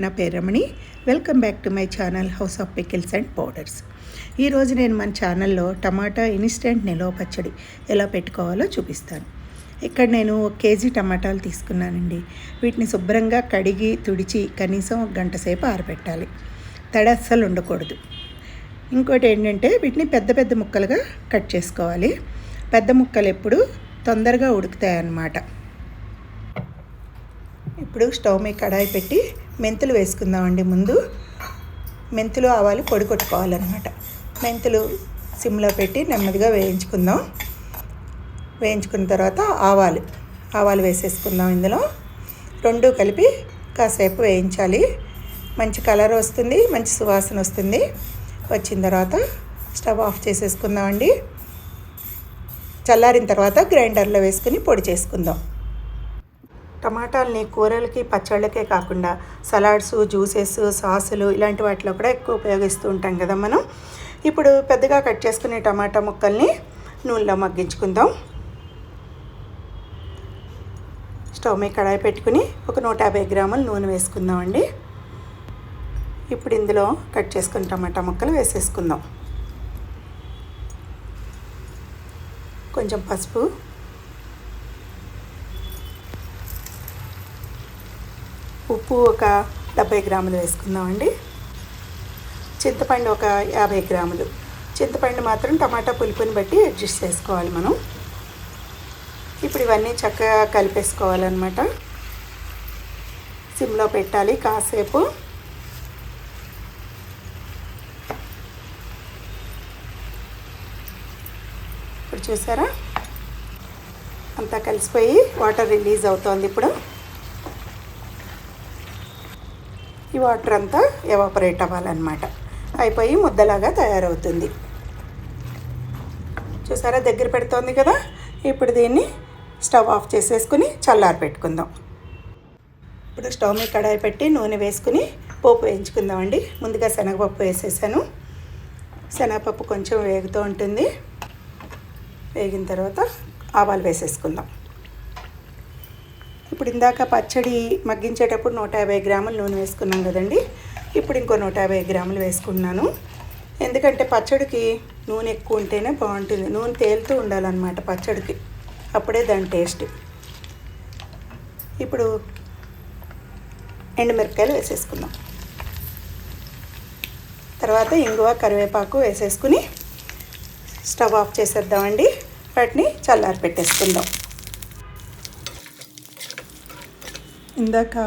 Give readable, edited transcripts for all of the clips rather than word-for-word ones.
నా పేరు Ramani. Welcome back to my channel House of Pickles and Powders. ఈరోజు నేను మన ఛానల్లో టమాటా ఇన్స్టెంట్ నిల్వ పచ్చడి ఎలా పెట్టుకోవాలో చూపిస్తాను. ఇక్కడ నేను 1 కేజీ టమాటాలు తీసుకున్నానండి. వీటిని శుభ్రంగా కడిగి తుడిచి కనీసం 1 గంట సేపు ఆరబెట్టాలి. తడి అస్సలు ఉండకూడదు. ఇంకోటి ఏంటంటే వీటిని పెద్ద పెద్ద ముక్కలుగా కట్ చేసుకోవాలి. పెద్ద ముక్కలు ఎప్పుడు తొందరగా ఉడుకుతాయి అన్నమాట. ఇప్పుడు స్టవ్ మీద కడాయి పెట్టి మెంతులు వేసుకుందామండి. ముందు మెంతులు ఆవాలు పొడి కొట్టుకోవాలన్నమాట. మెంతులు సిమ్లో పెట్టి నెమ్మదిగా వేయించుకుందాం. వేయించుకున్న తర్వాత ఆవాలు వేసేసుకుందాం. ఇందులో 2 కలిపి కాసేపు వేయించాలి. మంచి కలర్ వస్తుంది, మంచి సువాసన వస్తుంది. వచ్చిన తర్వాత స్టవ్ ఆఫ్ చేసేసుకుందామండి. చల్లారిన తర్వాత గ్రైండర్లో వేసుకుని పొడి చేసుకుందాం. టమాటాలని కూరలకి పచ్చళ్ళకే కాకుండా సలాడ్స్, జ్యూసెస్, సాసులు ఇలాంటి వాటిలో కూడా ఎక్కువ ఉపయోగిస్తూ ఉంటాం కదా మనం. ఇప్పుడు పెద్దగా కట్ చేసుకునే టమాటా ముక్కల్ని నూనెలో మగ్గించుకుందాం. స్టవ్ మీద కడాయి పెట్టుకుని ఒక 150 గ్రాముల నూనె వేసుకుందామండి. ఇప్పుడు ఇందులో కట్ చేసుకున్న టమాటా ముక్కలు వేసేసుకుందాం. కొంచెం పసుపు, ఉప్పు ఒక 70 గ్రాములు వేసుకుందామండి. చింతపండు ఒక 50 గ్రాములు. చింతపండు మాత్రం టమాటా పులుపుని బట్టి అడ్జస్ట్ చేసుకోవాలి మనం. ఇప్పుడు ఇవన్నీ చక్కగా కలిపేసుకోవాలన్నమాట. సిమ్లో పెట్టాలి కాసేపు. ఇప్పుడు చూసారా అంతా కలిసిపోయి వాటర్ రిలీజ్ అవుతోంది. ఇప్పుడు ఈ వాటర్ అంతా ఎవాపరేట్ అవ్వాలన్నమాట. అయిపోయి ముద్దలాగా తయారవుతుంది. చూసారా దగ్గర పెడుతోంది కదా. ఇప్పుడు దీన్ని స్టవ్ ఆఫ్ చేసేసుకుని చల్లారి పెట్టుకుందాం. ఇప్పుడు స్టవ్ మీద కడాయి పెట్టి నూనె వేసుకుని పోపు వేయించుకుందామండి. ముందుగా శనగపప్పు వేసేసాను. శనగపప్పు కొంచెం వేగుతూ ఉంటుంది. వేగిన తర్వాత ఆవాలు వేసేసుకుందాం. ఇప్పుడు ఇందాక పచ్చడి మగ్గించేటప్పుడు 150 గ్రాములు నూనె వేసుకున్నాం కదండి. ఇప్పుడు ఇంకో 150 గ్రాములు వేసుకున్నాను. ఎందుకంటే పచ్చడికి నూనె ఎక్కువ ఉంటేనే బాగుంటుంది. నూనె తేలుతూ ఉండాలన్నమాట పచ్చడికి, అప్పుడే దాని టేస్ట్. ఇప్పుడు ఎండుమిరపకాయలు వేసేసుకుందాం. తర్వాత ఇంగువ, కరివేపాకు వేసేసుకుని స్టవ్ ఆఫ్ చేసేద్దామండి. వాటిని చల్లారి పెట్టేసుకుందాం. ఇందాక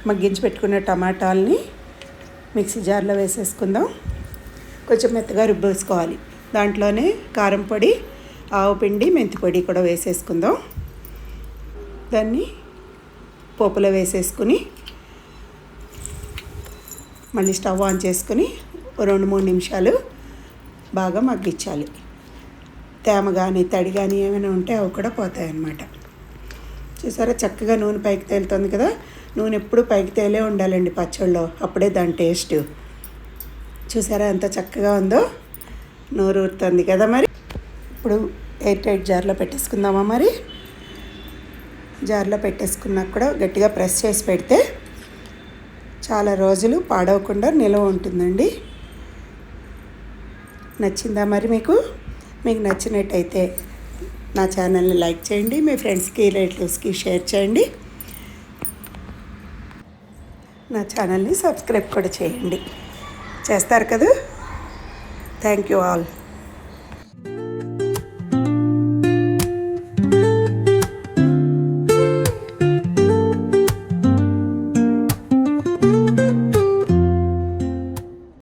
మగ్గించి పెట్టుకున్న టమాటాలని మిక్సీ జార్లో వేసేసుకుందాం. కొంచెం మెత్తగా రుబ్బేసుకోవాలి. దాంట్లోనే కారం పొడి, ఆవు పిండి, మెంతి పొడి కూడా వేసేసుకుందాం. దాన్ని పోపులో వేసేసుకుని మళ్ళీ స్టవ్ ఆన్ చేసుకుని 2-3 నిమిషాలు బాగా మగ్గించాలి. తేమ కానీ తడి కానీ ఏమైనా ఉంటే అవి కూడా పోతాయి అన్నమాట. చూసారా చక్కగా నూనె పైకి తేలుతుంది కదా. నూనె ఎప్పుడు పైకి తేలే ఉండాలండి పచ్చళ్ళలో, అప్పుడే దాని టేస్ట్. చూసారా ఎంత చక్కగా ఉందో, నోరు ఊరుతుంది కదా. మరి ఇప్పుడు ఎయిర్ టైట్ జార్లో పెట్టేసుకుందామా. మరి జార్లో పెట్టేసుకున్నాక కూడా గట్టిగా ప్రెస్ చేసి పెడితే చాలా రోజులు పాడవకుండా నిల్వ ఉంటుందండి. నచ్చిందా మరి మీకు? మీకు నచ్చినట్టయితే నా ఛానల్ని లైక్ చేయండి, మీ ఫ్రెండ్స్కి, రిలేటివ్స్కి షేర్ చేయండి. నా ఛానల్ని సబ్స్క్రైబ్ కూడా చేయండి. చేస్తారు కదా. Thank you all.